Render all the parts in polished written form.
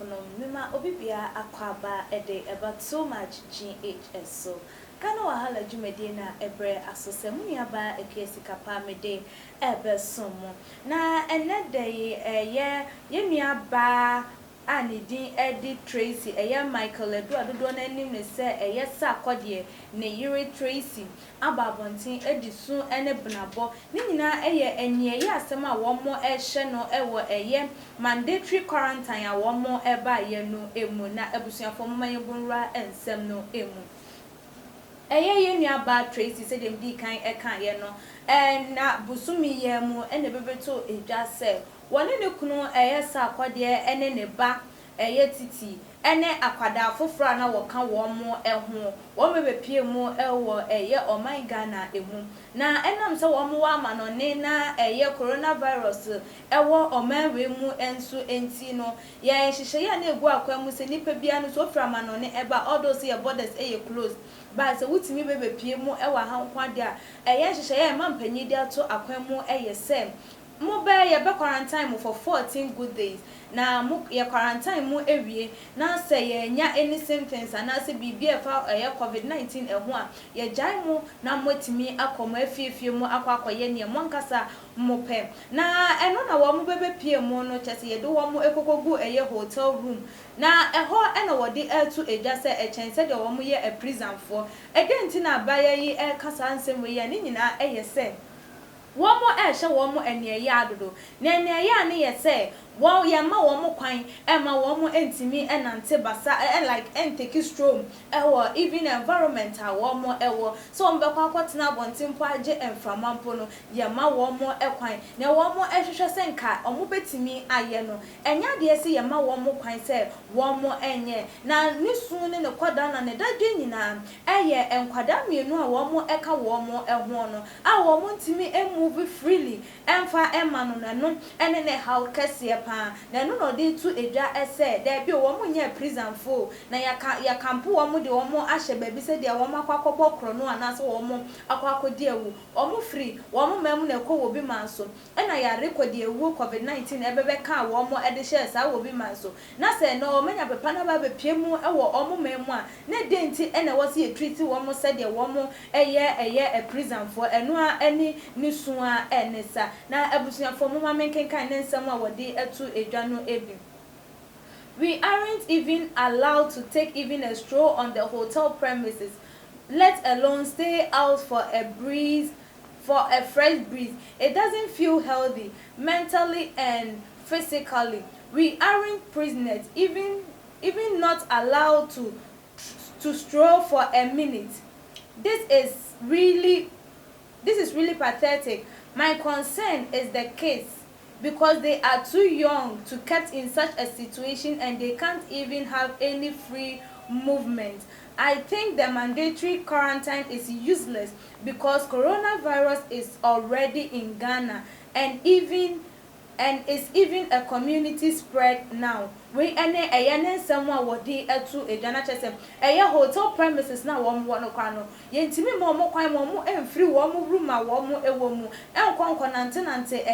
abusuafono mema obibia akwaba ede about so much GHS so kana wahala dwumadi na ebre asosemu nuaba ekiesika pa mede ebesomo na enede ye nuaba anidin edi Tracey Michael Addo na anim ne se Sarkodie ne yire Tracey ababontin edisu ene benabo ni nyina enie asem a womo ehye no ewo mandatory quarantine a womo eba ye no emu na abusuafo mamayebunra ensem no emu ye nuaba Tracey se dem di kan ye no na busumi ye mu ene bebeto edwa se wone ne kunu Sarkodie ene ne ba titi ene akwada foforo na woka womo eho wo mebepie mu ewo oman Ghana emu na enam se womo wa manone na coronavirus ewo oman we mu enso enti no ye hihye ya na egu akwamu se nipa bia no so fra manone eba odo se ye borders closed ba se wutimi bebepie mu ewa hankwade a hihye ya mampanyi de ato akwamu se mo be ye be quarantine for 14 good days na mo ye quarantine mo ewie na se ye nya any symptoms ana se bibia fa COVID-19 eho a ye jai mo na motimi akoma afiefie mo akwakoye ne mo nkasa mo pe na eno na wo mo bebe pie mo no chese ye de wo mo ekokogu hotel room na eho ena wode etu edwa se echense de wo mo ye a prison for edenti na abaye yi kasa nsem we ye ni nyina se womo ehye womo ene ya adodo na ene ya ne ye se wo ye ma womo kwan ma womo entimi enante basa like take stroll even environment a womo so mbekwa kwotena bontimpo age emframampo no ye ma womo kwan na womo ehwehwe se nka omo betimi aye no enya de se ye ma womo kwan se womo enye na nisu ne kwada na ne dadwe nyina enkwada mienu a womo eka womo eho no a womo ntimi move freely emfa emano na no ene ne how kese pa na no de tu edwa ese da bi wo munye prison fo na ya kampo wo mu de wo mu ahye baby se de wo mu akwakobọ kro no anase wo mu akwakodi ewu wo mu free wo mu mem na ekọ wo bi manso ena ya record ewu COVID-19 ebebe ka wo mu ede share sa wo bi manso na se no menya pepa na ba be pie mu ewo wo mu mem a na denti ena wo se treat wo mu se de wo mu a prison fo eno a eni nisu a enesa na abusuafo mu ma menkenkan nensem a wode etu edwano ebi. We aren't even allowed to take even a stroll on the hotel premises, let alone stay out for a fresh breeze. It doesn't feel healthy mentally and physically. We aren't prisoners, even not allowed to stroll for a minute. This is really pathetic. My concern is the kids, because they are too young to kept in such a situation and they can't even have any free movement. I think the mandatory quarantine is useless because coronavirus is already in Ghana and is even a community spread now. We ene someone wodi etu edwana chese hotel premises na wo mo no kwa no yentimi mo kwan mo emfiri wo mo room a wo mo ewo mu enkonkon nante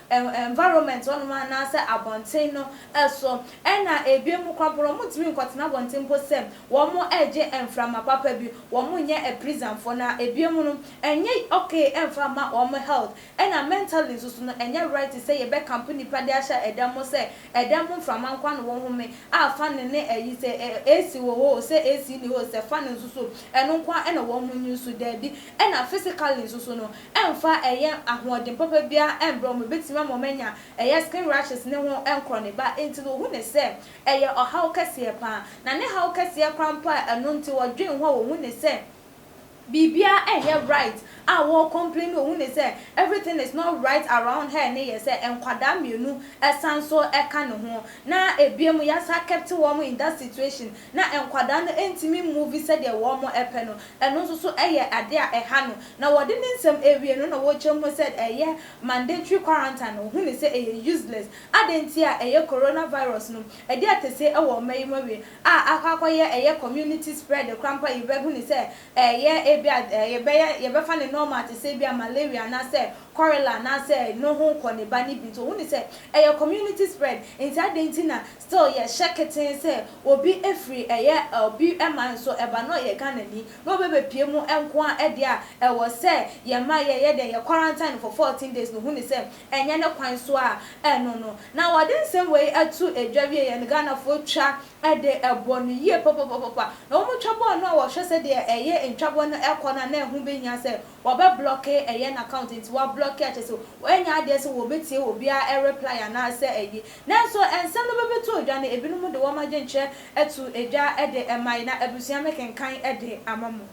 environment one man na se abonten no eso ena ebiemu kwaboro mo timi nkotena abonten po sem wo mo eje emframa papa bi wo mo nye a prison for na ebiemu no enye okay emfama wo mo health ena mentally so enye right to say ye be company pa de asha edamo se edamo frama nkwa wo home fan ne ayi se AC wo se AC ni wo se fan nsusu eno kwa ena wo munyu su dabi ena physically nsusu no emfa ahoden papa bia embro mo betima mo menya skin rashes ne ho enkro ne ba enti no hu ne se ohaw kase pa na ne haw kase krampa eno nti wo dwen ho wo hu ne se bibia right wo complain o hu say everything is not right around her ne say enkwada mienu esanso eka ne ho na ebiemu ya sa kept wo in that situation na enkwada no entimi movie said de wo mo epe no eno so ade a eha no na wode ne nsem ewie no na wo chemo said mandatory quarantine o hu say useless adenti a coronavirus no ade atese wo mayimawe akwakoye community spread the crampa ibe hu say ye be fa ne normal to say be malaria na say correla na say no ho kone ba ni bi to woni say e community spread in identity still ye sheketin say obi efri obi eman so eba no ye Ghana ni no bebe pie mu enko a e dia e wo say ye ma ye de ye quarantine for 14 days no woni say enye ne kwan so a no na wade same way atu edwawie ye Ghana fo twa e de ebo no ye papa na wo twa bo no wo hwe say de eye ntwabo no ekona na ehu be nya say wo be block eye na account nti wo block e che so enya ade say wo betie obi a reply na say eye na so ensem no bebe to odwa na ebinom de wo ma gyenche etu edwa e de emai na abusia mekenkan e de amamu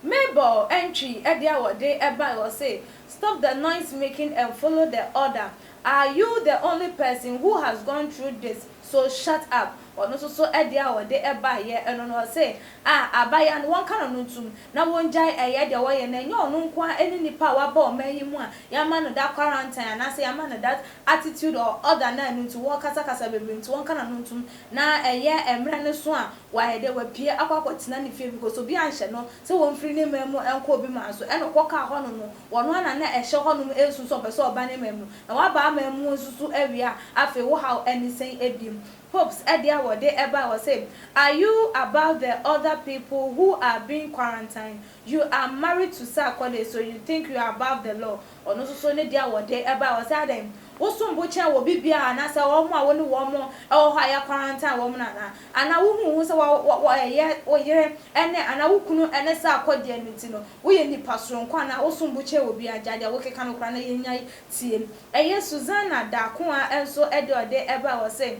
Mabel entry e de awode e ba wo say stop the noise making and follow the order. Are you the only person who has gone through this? So shut up. Or no so e de awode e ba ye eno no say abaya no won kan no tum na won jai eye de wo ye na nyo no nko eni nipa wa ba o mayi mu a ya ma no that quarantine na say ya ma no that attitude or other na no to wo kasa bebe nti won kan no tum na eye emre ne so a wa ye de wa pie akwakotina ne fie because obi anhye no say won free ne memu enko obi ma so eno kwoka ho no no wono na ehye ho no esu so be so oba ne memu na wa ba memu susu ewia afi wo how anything ebim Popes edia wode eba was say, are you about the other people who are being quarantined? You are married to Sarkodie, so you think you are above the law. Or no so ne dia wode eba was say them. Osun bocha wo bibia na say wo mo a wo ne wo mo e wo haya quarantine wo mo na ana wo hu say wo ye ene ana wo kunu ene Sarkodie nti no wo ye nipa soronko na osun bocha wo bia jaja wo keka no kra na ye nya tie eye Susanna da ko a enso ede ode eba was say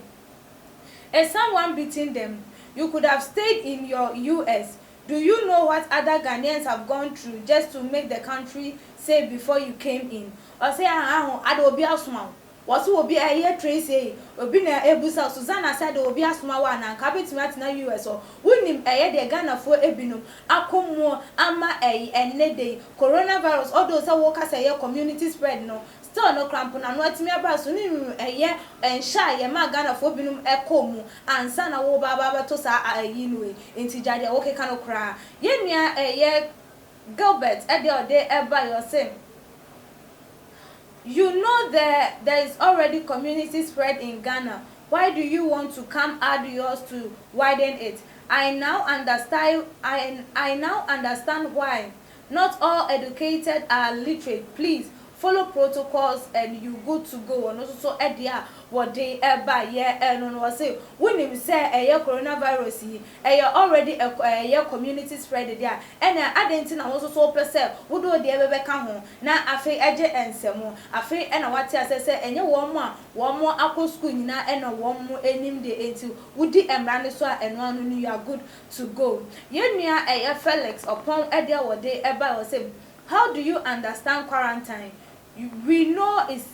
is someone beating them? You could have stayed in your US. Do you know what other Ghanaians have gone through just to make the country safe before you came in? Or say, Addo be asuma. Was will be a year Tracey, obi na ebusa Susanna said obi asuma wa na kabit na US or wunim a de Ghana for ebinum akomo ama enne day coronavirus all those workers a community spread no still no cramp na no atimi aba so ni eye ensha ye ma Ghana for binum ekomu ansa na wo baba to sa ayi no enti jade wo keka no kra ye nua eye Gilbert e de ode eba yo say you know there is already community spread in Ghana. Why do you want to come add yours to widen it? I now understand why. Not all educated are literate. Please follow protocols and you good to go. And also edia what they eba ye no no say when him say coronavirus already a community spread there and identity also so person wo do de ebe ka ho na afi eje ensemo afi na wate asese enye wo mo akọ school nyina na wo mo enim de enti wudi emra ne so a eno anu you are good to go ye nua Felix upon edia what they eba say how do you understand quarantine? We know is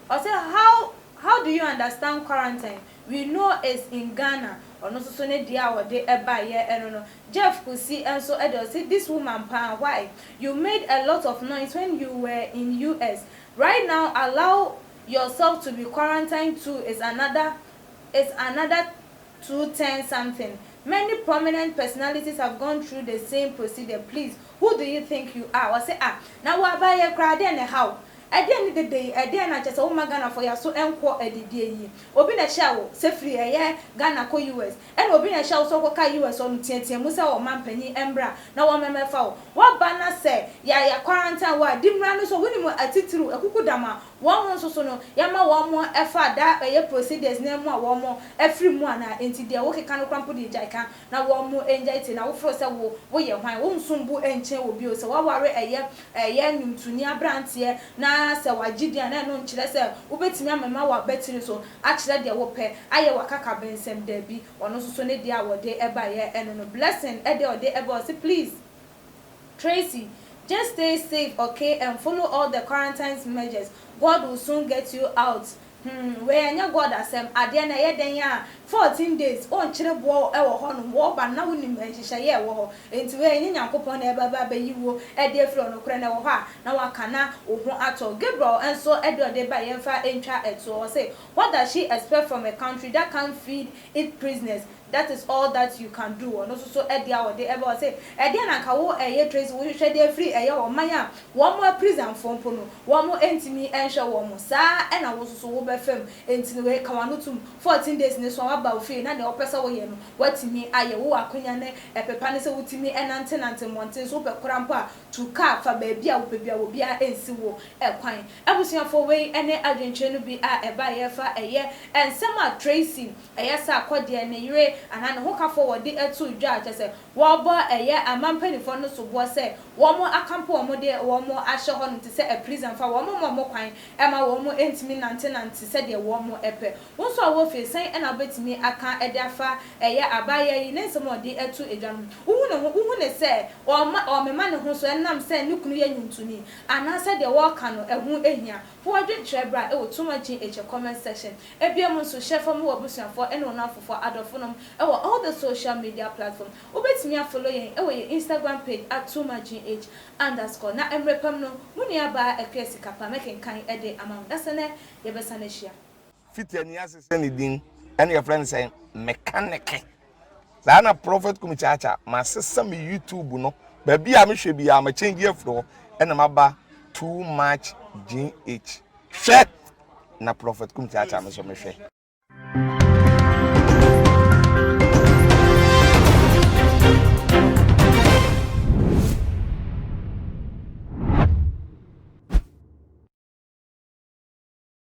I say how do you understand quarantine? We know it's in Ghana. Or no so ne dia wo de eba ye no Jeff could see and so Addo say this woman pan why you made a lot of noise when you were in US. Right now allow yourself to be quarantined too is another 210 something. Many prominent personalities have gone through the same procedure. Please, who do you think you are? I say now wa ba ye kra de ne how ade ni de ade na chese wo magana for ya so enko edidie yi obi na hia wo sefri Ghana ko US and obi na hia wo so ko ka US on tietie mu se wo mampani embra na wo memefa wo ba na se ya quarantine wa dimra no so woni mu atitiru ekukudama wo so no ya ma wo mo efa da procedures na mu a wo mo efri mu ana enti de wo keka no krampo de jaika na wo mo enjaiti na wo fro se wo ye hwan wo nsumbu enche obi o se wo ware nyumtuni abrantie na se wagidia na no nkyere se ubetimi amema wa betiri so akire de wo pe aye wakaka bensem da bi ono so ne dia wode eba ye eno blessing e de ode eba say please Tracey just stay safe okay and follow all the quarantine measures. God will soon get you out. Where anya God asem ade na ye den ya 14 days on kire bo e wo ho no wo ba na woni menhihye ye wo ho enti we nya Nyankopon na eba ba yiwo e de fro no kure na wo ha na waka na ohu ato Gabriel enso e de ba ye fa entwa eto o say what does she expect from a country that can't feed its prisoners? that is all that you can do. And also so Edia or they ever say Edia na kawo Trace we share dey free or maya one more prison phone pono one more entimi ensure one more sa and I was so over film entini we kawano 14 days ne so aba ofie na de opesa wo ye no watimi aye wo akonya ne epepa ne se wutimi enante monte so pe krampa to car fa ba bia wo bia wo bia ensi wo ekwan abusuafo we ene adwenche no bi a eba ye fa eye ensema Tracey eye Sarkodie ne yire anane ho ka forward de etu dwa se wo bo eye amampanifo no so bo se wo mo akampo wo mo de wo mo ahye ho no te se a prison fa wo mo kwan ema wo mo entimi nante se de wo mo epe wo so wo fe sen ena betimi aka ede afa eye abaya yi ne nsemo de etu edwan uhu ne se o mema ne ho so enam se ne kunu ye nyuntuni ana se de wo ka no ehu ehia fo adwe trebra e wo tuma gh comment section ebiam so share for mo obusuafo ene wona afofo adofo nom e wo all the social media platform obetimi follow yen e wo Instagram page @tumagh_ na emrepam no munia ba ekwesi kapa making kan ede amount dasene ye besane hia fitani asese ne din ene your friend say mechanic na prophet kumichacha ma sesa me YouTube no ba bia me hwe bia ma change afro ene maba too much gh hwe na prophet kumichacha me so me hwe